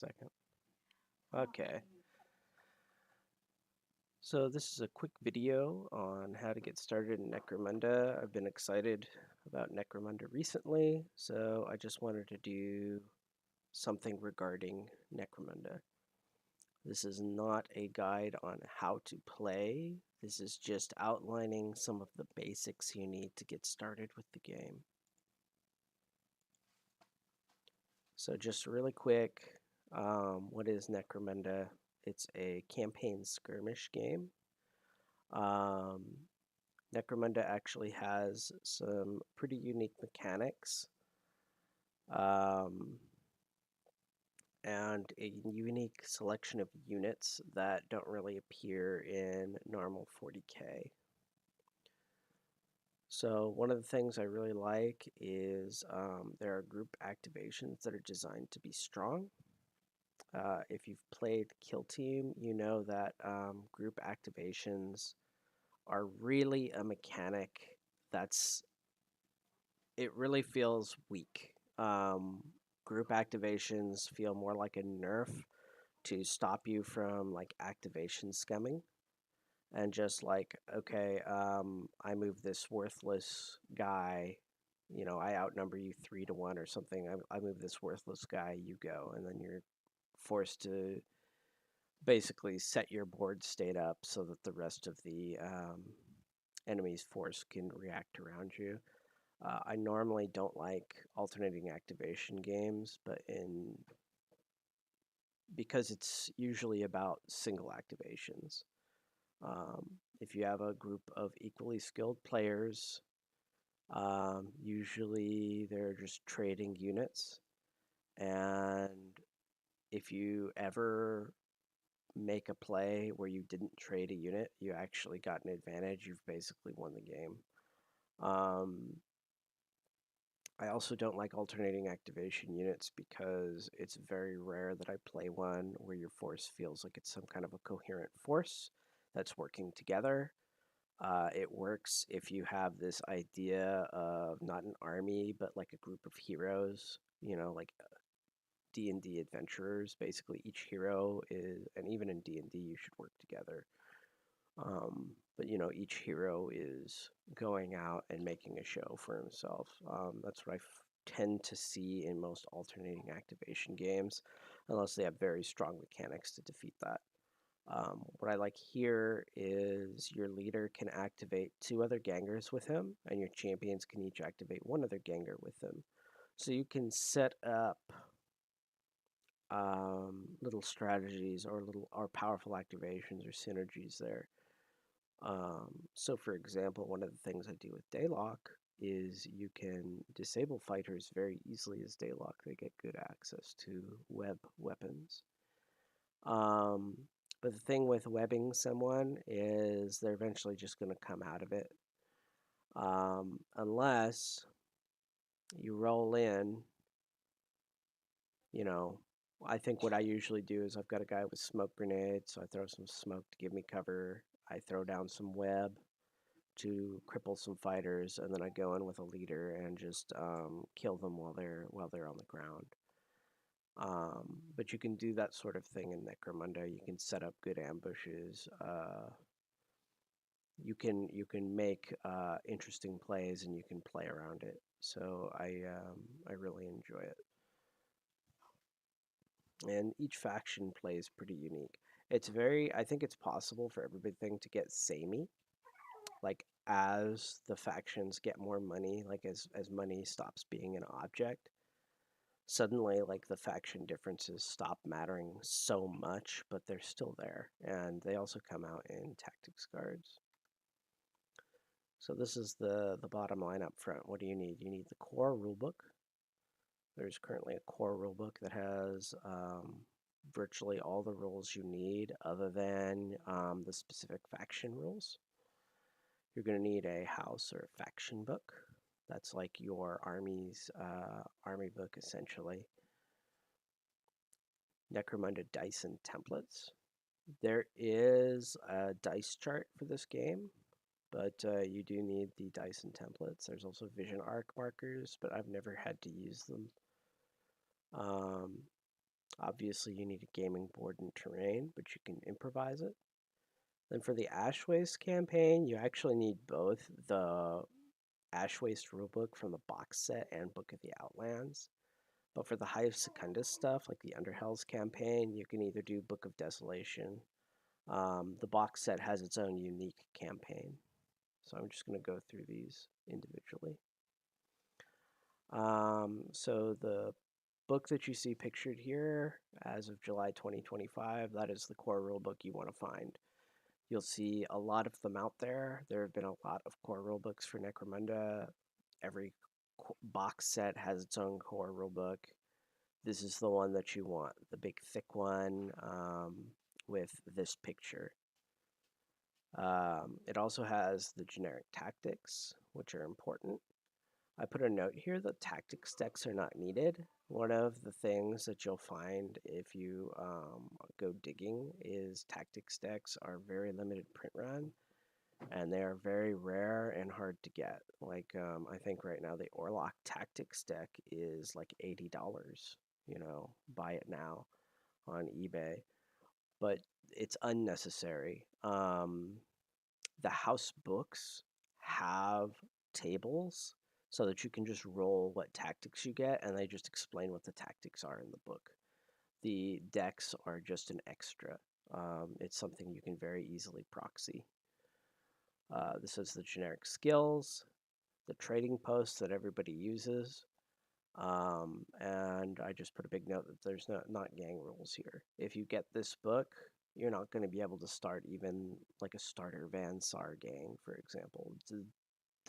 Second. Okay. So this is a quick video on how to get started in Necromunda. I've been excited about Necromunda recently, so I just wanted to do something regarding Necromunda. This is not a guide on how to play. This is just outlining some of the basics you need to get started with the game. So just really quick, what is Necromunda? It's a campaign skirmish game. Um, Necromunda actually has some pretty unique mechanics um, and a unique selection of units that don't really appear in normal 40K. So one of the things I really like is there are group activations that are designed to be strong. If you've played Kill Team, you know that group activations are really a mechanic that's it really feels weak. Group activations feel more like a nerf to stop you from like activation scumming and just like, okay, I move this worthless guy, I outnumber you 3-1 or something. I move this worthless guy, you go, and then you're forced to basically set your board state up so that the rest of the enemy's force can react around you. I normally don't like alternating activation games, but because it's usually about single activations. If you have a group of equally skilled players, usually they're just trading units, and if you ever make a play where you didn't trade a unit, you actually got an advantage. You've basically won the game. Um, I also don't like alternating activation units because it's very rare that I play one where your force feels like it's some kind of a coherent force that's working together. It works if you have this idea of not an army, but like a group of heroes, like D&D adventurers. Basically, each hero is, and even in D&D, you should work together. But each hero is going out and making a show for himself. That's what I tend to see in most alternating activation games, unless they have very strong mechanics to defeat that. What I like here is your leader can activate 2 other gangers with him, and your champions can each activate 1 other ganger with them. So you can set up little strategies or powerful activations or synergies there. So for example, one of the things I do with Daylock is you can disable fighters very easily as Daylock. They get good access to web weapons. Um, but the thing with webbing someone is they're eventually just going to come out of it. Unless you roll in, you know, I think what I usually do is I've got a guy with smoke grenades, so I throw some smoke to give me cover. I throw down some web to cripple some fighters, and then I go in with a leader and just kill them while they're on the ground. But you can do that sort of thing in Necromunda. You can set up good ambushes. You can make interesting plays, and you can play around it. So I really enjoy it. And each faction plays pretty unique. I think it's possible for everything to get samey, like as the factions get more money, like as money stops being an object, suddenly like the faction differences stop mattering so much, but they're still there, and they also come out in tactics cards. So this is the bottom line up front. What do you need? You need the core rulebook. There's currently a core rulebook that has virtually all the rules you need other than the specific faction rules. You're going to need a house or faction book. That's like your army's army book, essentially. Necromunda dice and templates. There is a dice chart for this game, but you do need the dice and templates. There's also vision arc markers, but I've never had to use them. Um, Obviously, you need a gaming board and terrain, but you can improvise it. Then for the Ash Waste campaign, you actually need both the Ash Waste rulebook from the box set and Book of the Outlands. But for the Hive Secundus stuff, like the Underhells campaign, you can either do Book of Desolation. The box set has its own unique campaign. So I'm just going to go through these individually. So the book that you see pictured here as of July 2025, that is the core rulebook you want to find. You'll see a lot of them out there. There have been a lot of core rulebooks for Necromunda. Every box set has its own core rulebook. This is the one that you want, the big thick one with this picture. It also has the generic tactics, which are important. I put a note here that tactics decks are not needed. One of the things that you'll find if you go digging is tactics decks are very limited print run, and they are very rare and hard to get. Like, I think right now the Orlok tactics deck is like $80, buy it now on eBay. But it's unnecessary. The house books have tables so that you can just roll what tactics you get, and they just explain what the tactics are in the book. The decks are just an extra. It's something you can very easily proxy. This is the generic skills, the trading posts that everybody uses, and I just put a big note that there's not gang rules here. If you get this book, you're not going to be able to start even like a starter Van Sar gang, for example. The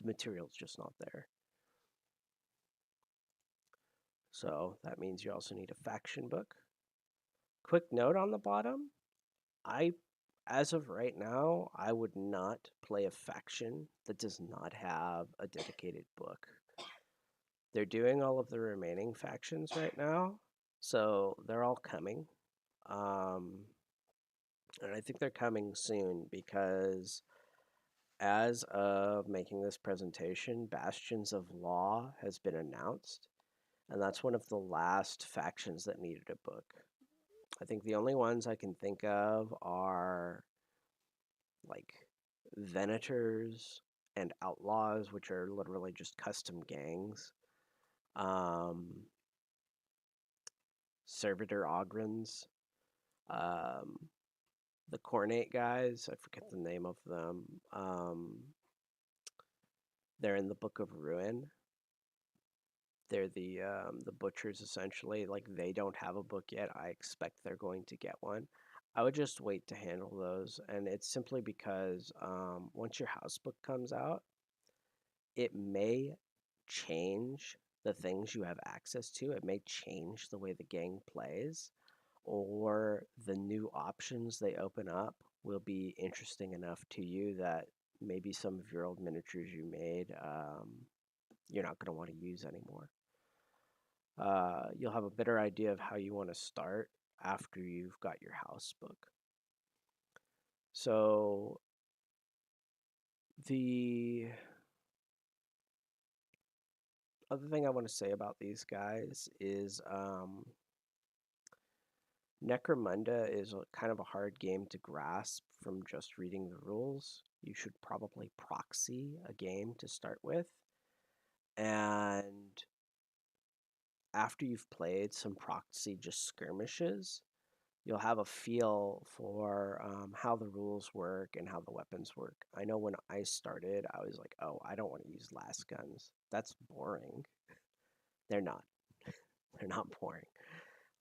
material's just not there. So that means you also need a faction book. Quick note on the bottom, as of right now, I would not play a faction that does not have a dedicated book. They're doing all of the remaining factions right now, so they're all coming. And I think they're coming soon because as of making this presentation, Bastions of Law has been announced, and that's one of the last factions that needed a book. I think the only ones I can think of are like Venators and Outlaws, which are literally just custom gangs. Servitor Ogrins, the Cornate guys, I forget the name of them. They're in the Book of Ruin. They're the butchers essentially. Like they don't have a book yet. I expect they're going to get one. I would just wait to handle those, and it's simply because once your house book comes out, it may change the things you have access to. It may change the way the gang plays, or the new options they open up will be interesting enough to you that maybe some of your old miniatures you made, you're not going to want to use anymore. You'll have a better idea of how you want to start after you've got your house book. So the other thing I want to say about these guys is Necromunda is kind of a hard game to grasp from just reading the rules. You should probably proxy a game to start with. And after you've played some proxy just skirmishes, you'll have a feel for how the rules work and how the weapons work. I know when I started, I was like, oh, I don't want to use last guns. That's boring. They're not. They're not boring.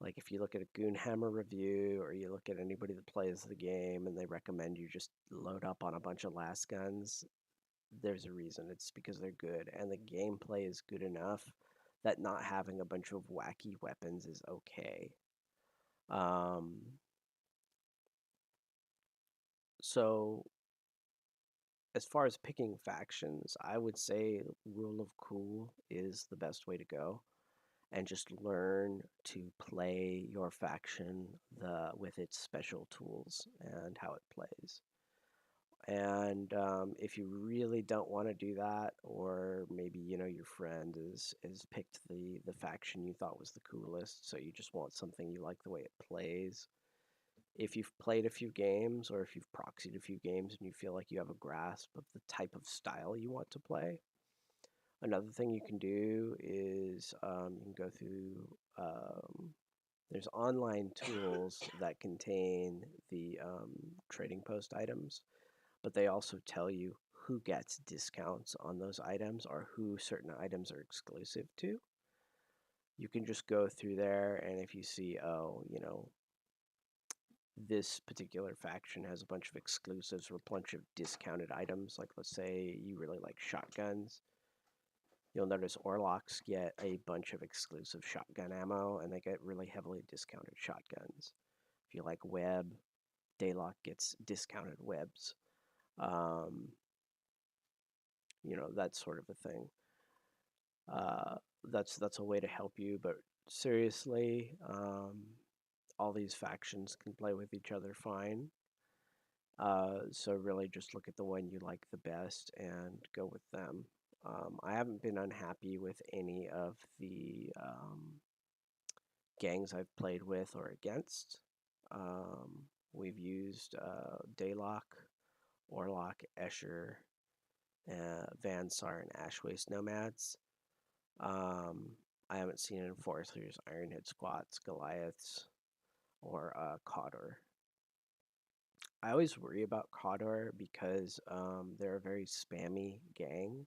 Like if you look at a Goonhammer review or you look at anybody that plays the game and they recommend you just load up on a bunch of last guns, there's a reason. It's because they're good and the gameplay is good enough that not having a bunch of wacky weapons is okay. So as far as picking factions, I would say Rule of Cool is the best way to go. And just learn to play your faction with its special tools and how it plays. And if you really don't want to do that, or maybe your friend is picked the faction you thought was the coolest, so you just want something you like the way it plays. If you've played a few games, or if you've proxied a few games and you feel like you have a grasp of the type of style you want to play, another thing you can do is you can go through. There's online tools that contain the trading post items, but they also tell you who gets discounts on those items or who certain items are exclusive to. You can just go through there, and if you see, oh, this particular faction has a bunch of exclusives or a bunch of discounted items, like let's say you really like shotguns, you'll notice Orlocks get a bunch of exclusive shotgun ammo, and they get really heavily discounted shotguns. If you like web, Daylock gets discounted webs. Um, that sort of a thing. Uh, that's a way to help you, but seriously, all these factions can play with each other fine. So really just look at the one you like the best and go with them. I haven't been unhappy with any of the gangs I've played with or against. We've used Daylock, Orlock, Escher, Vansar, and Ashwaste Nomads. I haven't seen Enforcers, Ironhead Squats, Goliaths, or Cawdor. I always worry about Cawdor because they're a very spammy gang.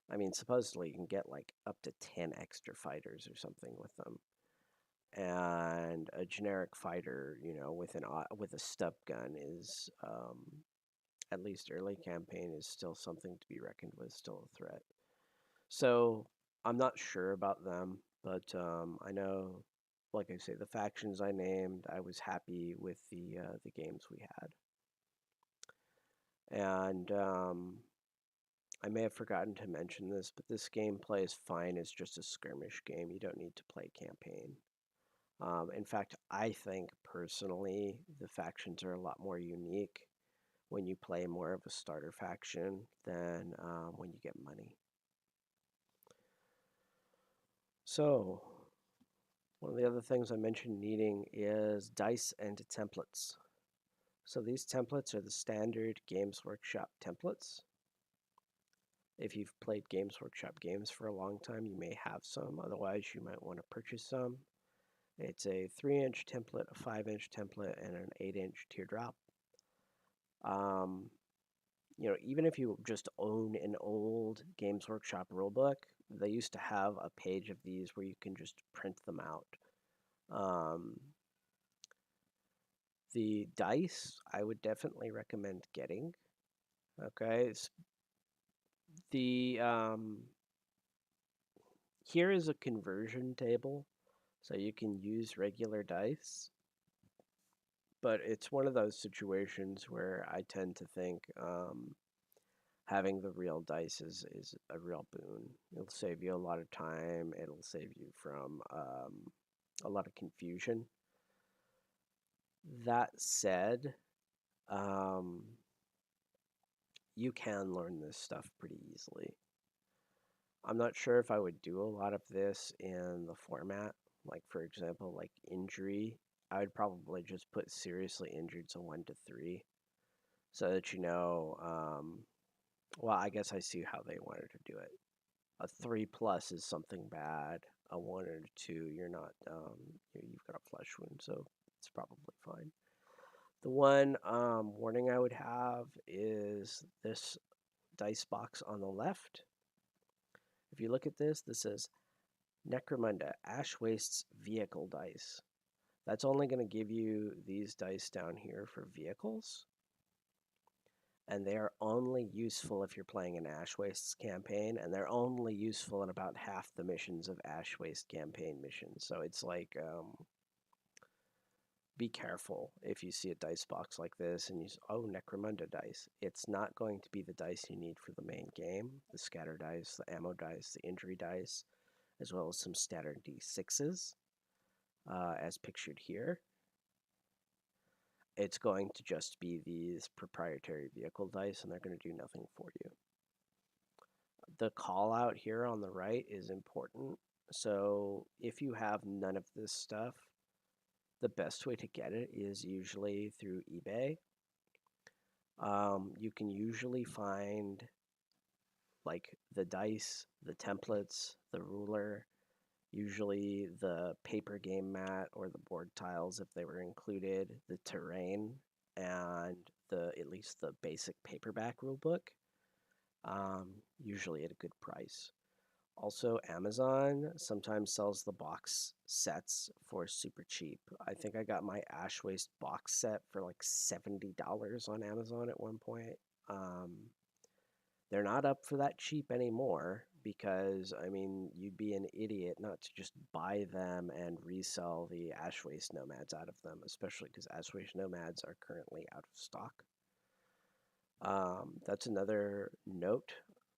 I mean, supposedly you can get like up to 10 extra fighters or something with them. And a generic fighter, with a stub gun is, at least early campaign, is still something to be reckoned with, still a threat. So I'm not sure about them, but I know, like I say, the factions I named, I was happy with the games we had. And I may have forgotten to mention this, but this game plays fine as just a skirmish game. You don't need to play campaign. In fact, I think personally the factions are a lot more unique when you play more of a starter faction than when you get money. So, one of the other things I mentioned needing is dice and templates. So these templates are the standard Games Workshop templates. If you've played Games Workshop games for a long time, you may have some. Otherwise, you might want to purchase some. It's a 3-inch template, a 5-inch template, and an 8-inch teardrop. Even if you just own an old Games Workshop rulebook, they used to have a page of these where you can just print them out. The dice, I would definitely recommend getting. Okay, here is a conversion table, so you can use regular dice. But it's one of those situations where I tend to think having the real dice is a real boon. It'll save you a lot of time. It'll save you from a lot of confusion. That said, you can learn this stuff pretty easily. I'm not sure if I would do a lot of this in the format. Like, for example, like injury. I would probably just put seriously injured to 1 to 3 so that well, I guess I see how they wanted to do it. A 3+ is something bad. A 1 or 2, you're not, you've got a flesh wound, so it's probably fine. The one warning I would have is this dice box on the left. If you look at this says Necromunda, Ash Waste's vehicle dice. That's only going to give you these dice down here for vehicles. And they are only useful if you're playing an Ash Wastes campaign, and they're only useful in about half the missions of Ash Waste campaign missions. So it's like, be careful if you see a dice box like this and you say, oh, Necromunda dice. It's not going to be the dice you need for the main game. The scatter dice, the ammo dice, the injury dice, as well as some standard D6s, as pictured here. it's going to just be these proprietary vehicle dice, and they're going to do nothing for you. The call out here on the right is important. So if you have none of this stuff, the best way to get it is usually through eBay. You can usually find like the dice, the templates, the ruler, usually the paper game mat or the board tiles if they were included, the terrain, and the at least the basic paperback rulebook, usually at a good price. Also, Amazon sometimes sells the box sets for super cheap. I think I got my Ash Waste box set for like $70 on Amazon at one point. They're not up for that cheap anymore because, I mean, you'd be an idiot not to just buy them and resell the Ash Waste Nomads out of them, especially because Ash Waste Nomads are currently out of stock. That's another note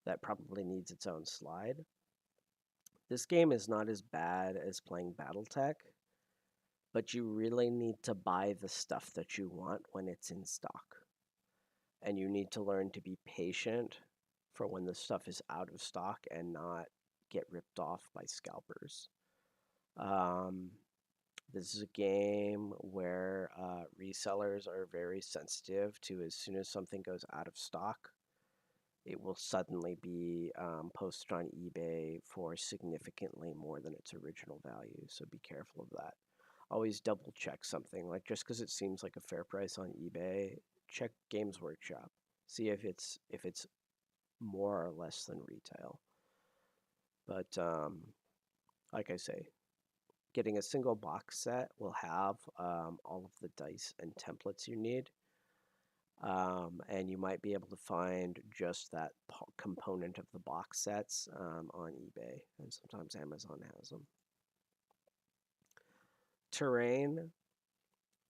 that probably needs its own slide. This game is not as bad as playing Battletech, but you really need to buy the stuff that you want when it's in stock. And you need to learn to be patient for when the stuff is out of stock and not get ripped off by scalpers. This is a game where resellers are very sensitive to as soon as something goes out of stock, it will suddenly be posted on eBay for significantly more than its original value. So be careful of that. Always double check something. Like just because it seems like a fair price on eBay, check Games Workshop. See if it's more or less than retail. But like I say, getting a single box set will have all of the dice and templates you need. And you might be able to find just that component of the box sets on eBay, and sometimes Amazon has them. Terrain.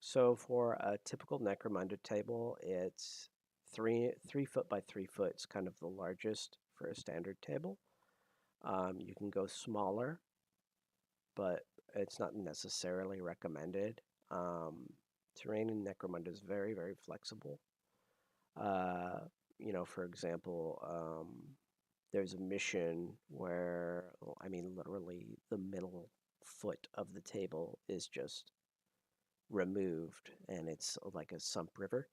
So for a typical Necromunda table, it's 3 foot by 3 foot. It's kind of the largest for a standard table. You can go smaller, but it's not necessarily recommended. Terrain in Necromunda is very, very flexible. For example, there's a mission where, I mean, literally the middle foot of the table is just removed and it's like a sump river.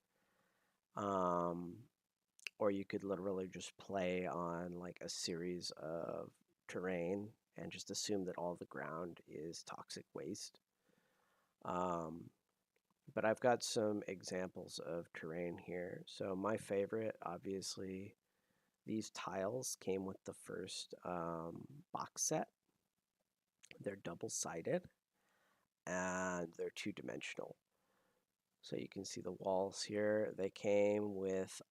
Or you could literally just play on like a series of terrain and just assume that all the ground is toxic waste. But I've got some examples of terrain here. So my favorite, obviously, these tiles came with the first box set. They're double-sided and they're two-dimensional. So you can see the walls here. They came with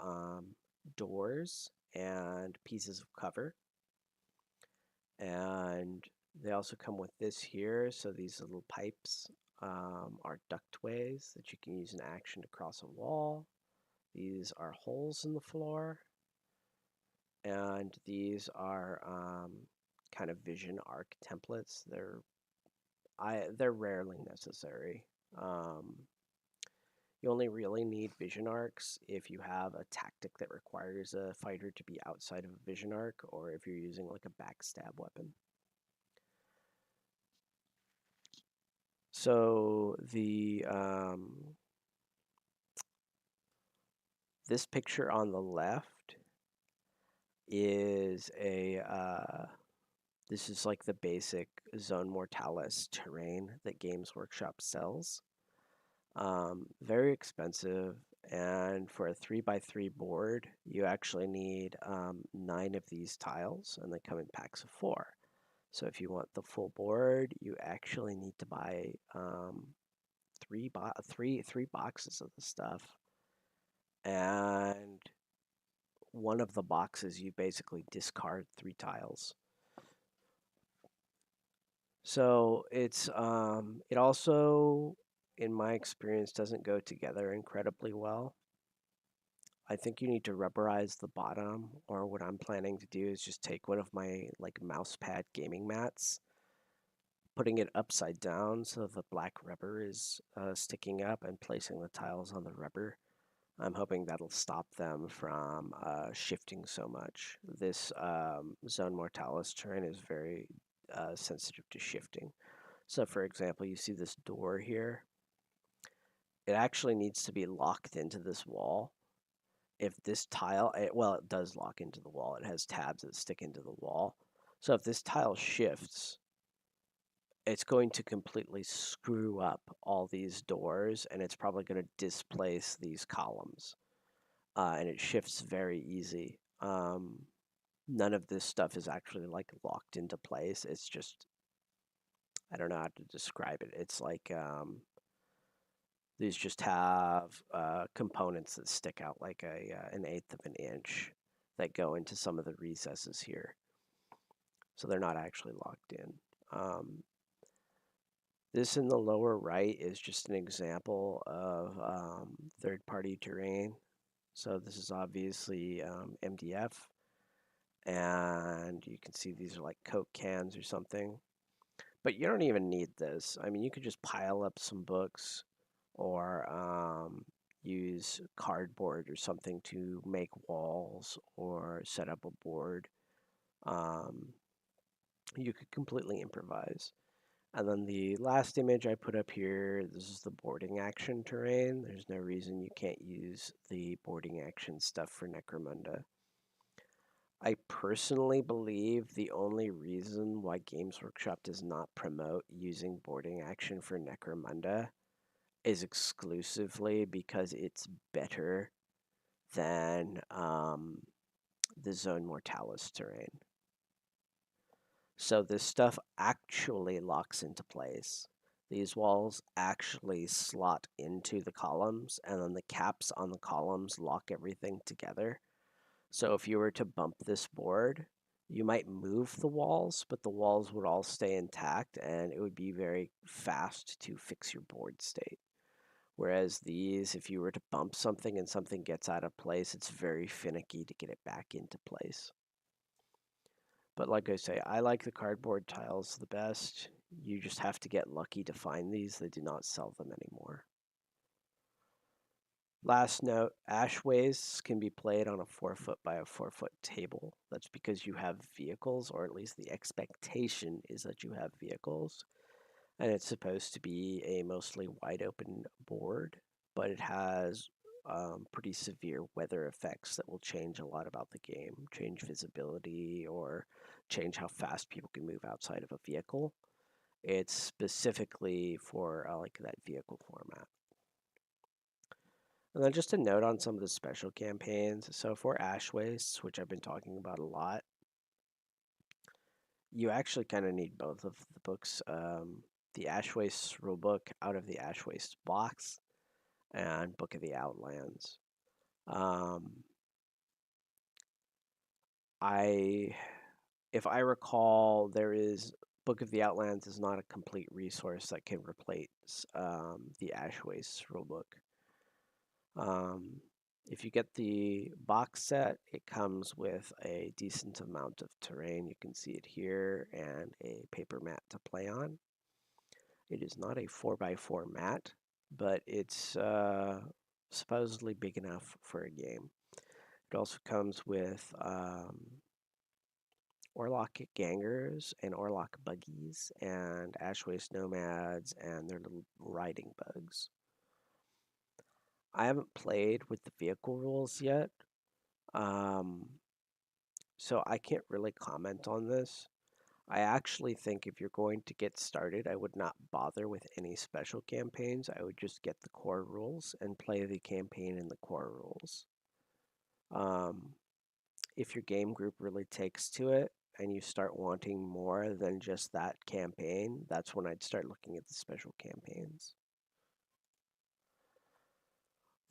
doors and pieces of cover. And they also come with this here. So these little pipes are ductways that you can use in action to cross a wall. These are holes in the floor. And these are kind of vision arc templates. They're rarely necessary. You only really need vision arcs if you have a tactic that requires a fighter to be outside of a vision arc, or if you're using like a backstab weapon. So this picture on the left is this is like the basic Zone Mortalis terrain that Games Workshop sells. Very expensive, and for a 3x3 board, you actually need 9 of these tiles, and they come in packs of 4. So if you want the full board, you actually need to buy three boxes of the stuff, and one of the boxes you basically discard 3 tiles. So it also, in my experience, doesn't go together incredibly well. I think you need to rubberize the bottom, or what I'm planning to do is just take one of my like mouse pad gaming mats, putting it upside down so the black rubber is sticking up and placing the tiles on the rubber. I'm hoping that'll stop them from shifting so much. This Zone Mortalis terrain is very sensitive to shifting. So for example, you see this door here. It actually needs to be locked into this wall. If this tile, well, it does lock into the wall. It has tabs that stick into the wall. So if this tile shifts, it's going to completely screw up all these doors, and it's probably going to displace these columns. And it shifts very easy. None of this stuff is actually like locked into place. It's just, I don't know how to describe it. It's like these just have components that stick out like an eighth of an inch that go into some of the recesses here. So they're not actually locked in. This in the lower right is just an example of third-party terrain. So this is obviously MDF, and you can see these are like Coke cans or something. But you don't even need this. I mean, you could just pile up some books or use cardboard or something to make walls or set up a board. You could completely improvise. And then the last image I put up here, this is the boarding action terrain. There's no reason you can't use the boarding action stuff for Necromunda. I personally believe the only reason why Games Workshop does not promote using boarding action for Necromunda is exclusively because it's better than the Zone Mortalis terrain. So this stuff actually locks into place. These walls actually slot into the columns, and then the caps on the columns lock everything together. So if you were to bump this board, you might move the walls, but the walls would all stay intact, and it would be very fast to fix your board state. Whereas these, if you were to bump something and something gets out of place, it's very finicky to get it back into place. But like I say, I like the cardboard tiles the best. You just have to get lucky to find these. They do not sell them anymore. Last note, ashways can be played on a 4-foot by a 4-foot table. That's because you have vehicles, or at least the expectation is that you have vehicles. And it's supposed to be a mostly wide open board, but it has pretty severe weather effects that will change a lot about the game, change visibility, or change how fast people can move outside of a vehicle. It's specifically for like that vehicle format. And then just a note on some of the special campaigns. So for Ash Wastes, which I've been talking about a lot, you actually kind of need both of the books. The Ash Wastes rulebook out of the Ash Wastes box and Book of the Outlands. If I recall, there is Book of the Outlands is not a complete resource that can replace the Ash Wastes rulebook. If you get the box set, it comes with a decent amount of terrain. You can see it here, and a paper mat to play on. It is not a 4x4 mat, but it's supposedly big enough for a game. It also comes with Orlok gangers and Orlok buggies and Ashwaste nomads and their little riding bugs. I haven't played with the vehicle rules yet, so I can't really comment on this. I actually think if you're going to get started, I would not bother with any special campaigns. I would just get the core rules and play the campaign in the core rules. If your game group really takes to it and you start wanting more than just that campaign, that's when I'd start looking at the special campaigns.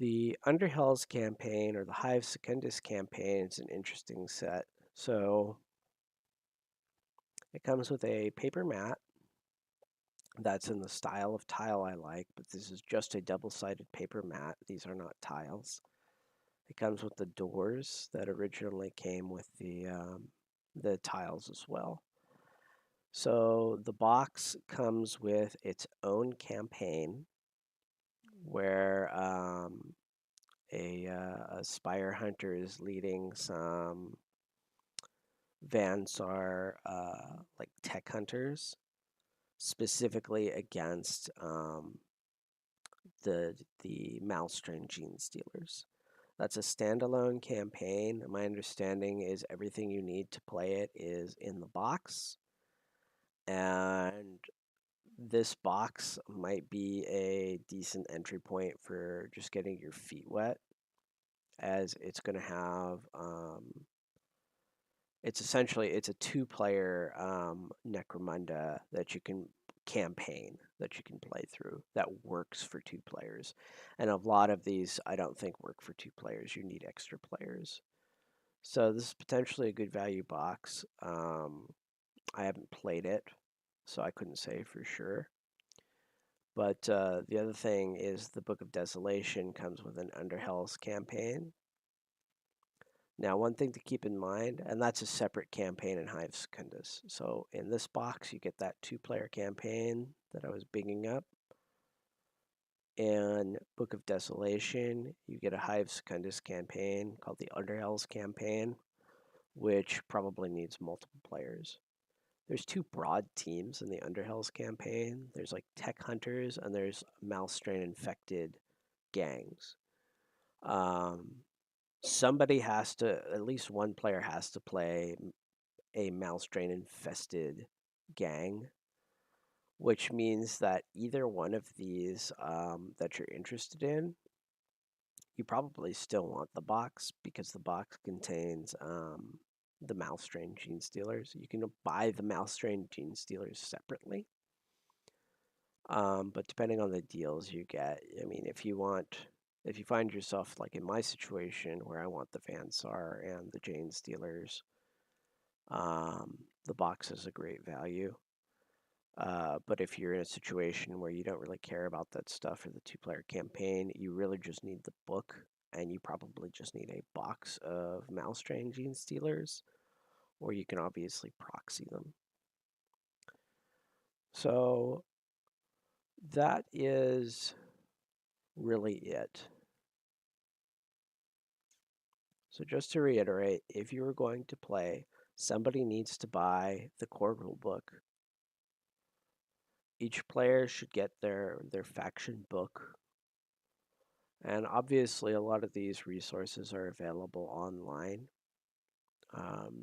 The Underhells campaign or the Hive Secundus campaign is an interesting set. So it comes with a paper mat that's in the style of tile I like, but this is just a double-sided paper mat. These are not tiles. It comes with the doors that originally came with the tiles as well. So the box comes with its own campaign where a Spire Hunter is leading some Vansar like tech hunters, specifically against the Malstrain Gene Stealers. That's a standalone campaign. My understanding is everything you need to play it is in the box, and this box might be a decent entry point for just getting your feet wet, as it's going to have it's a two-player Necromunda that you can campaign that you can play through that works for two players. And a lot of these I don't think work for two players. You need extra players. So this is potentially a good value box. I haven't played it, so I couldn't say for sure. But the other thing is the Book of Desolation comes with an Underhells campaign. Now, one thing to keep in mind, and that's a separate campaign in Hive Secundus. So in this box, you get that two-player campaign that I was bigging up. In Book of Desolation, you get a Hive Secundus campaign called the Underhells campaign, which probably needs multiple players. There's two broad teams in the Underhells campaign. There's like tech hunters and there's Malstrain infected gangs. Somebody has to, at least one player has to play a Malstrain infested gang, which means that either one of these that you're interested in, you probably still want the box because the box contains the Malstrain Gene Stealers. You can buy the Malstrain Gene Stealers separately. But depending on the deals you get, I mean, if you find yourself like in my situation where I want the Vansar and the Jane Stealers, the box is a great value. But if you're in a situation where you don't really care about that stuff or the two-player campaign, you really just need the book, and you probably just need a box of Malstrain Gene Stealers, or you can obviously proxy them. So that is really it. So just to reiterate, if you were going to play, somebody needs to buy the core rulebook. Each player should get their faction book. And obviously a lot of these resources are available online.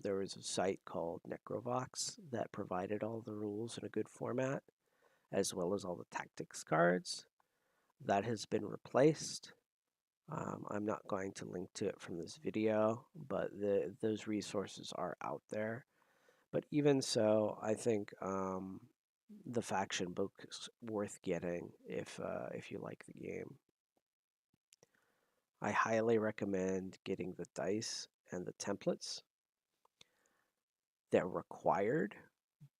There was a site called Necrovox that provided all the rules in a good format, as well as all the tactics cards. That has been replaced. I'm not going to link to it from this video, but those resources are out there. But even so, I think the faction book is worth getting if you like the game. I highly recommend getting the dice and the templates. They're required,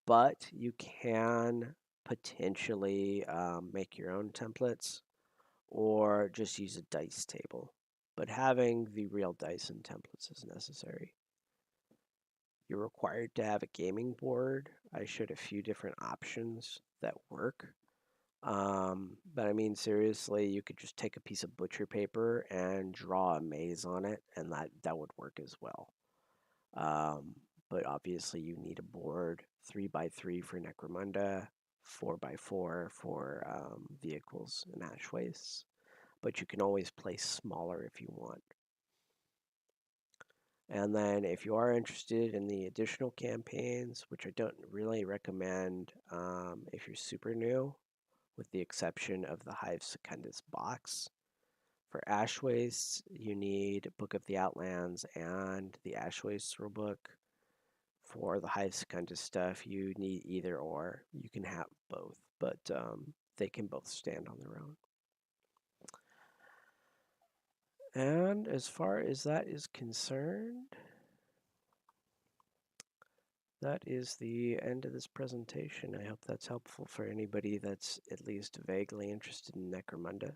but you can potentially make your own templates or just use a dice table. But having the real dice and templates is necessary. You're required to have a gaming board. I showed a few different options that work. But I mean, seriously, you could just take a piece of butcher paper and draw a maze on it, and that would work as well. But obviously, you need a board 3x3 for Necromunda, 4x4 for vehicles and ash wastes. But you can always play smaller if you want. And then if you are interested in the additional campaigns, which I don't really recommend if you're super new, with the exception of the Hive Secundus box. For Ash Wastes, you need Book of the Outlands and the Ash Wastes rulebook. For the Hive Secundus stuff, you need either or. You can have both, but they can both stand on their own. And as far as that is concerned, that is the end of this presentation. I hope that's helpful for anybody that's at least vaguely interested in Necromunda.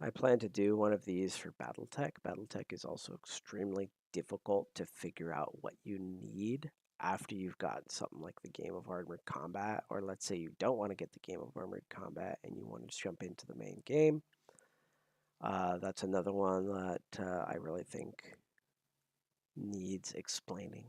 I plan to do one of these for Battletech. Battletech is also extremely difficult to figure out what you need after you've got something like the game of Armored Combat, or let's say you don't want to get the game of Armored Combat and you want to jump into the main game. That's another one that I really think needs explaining.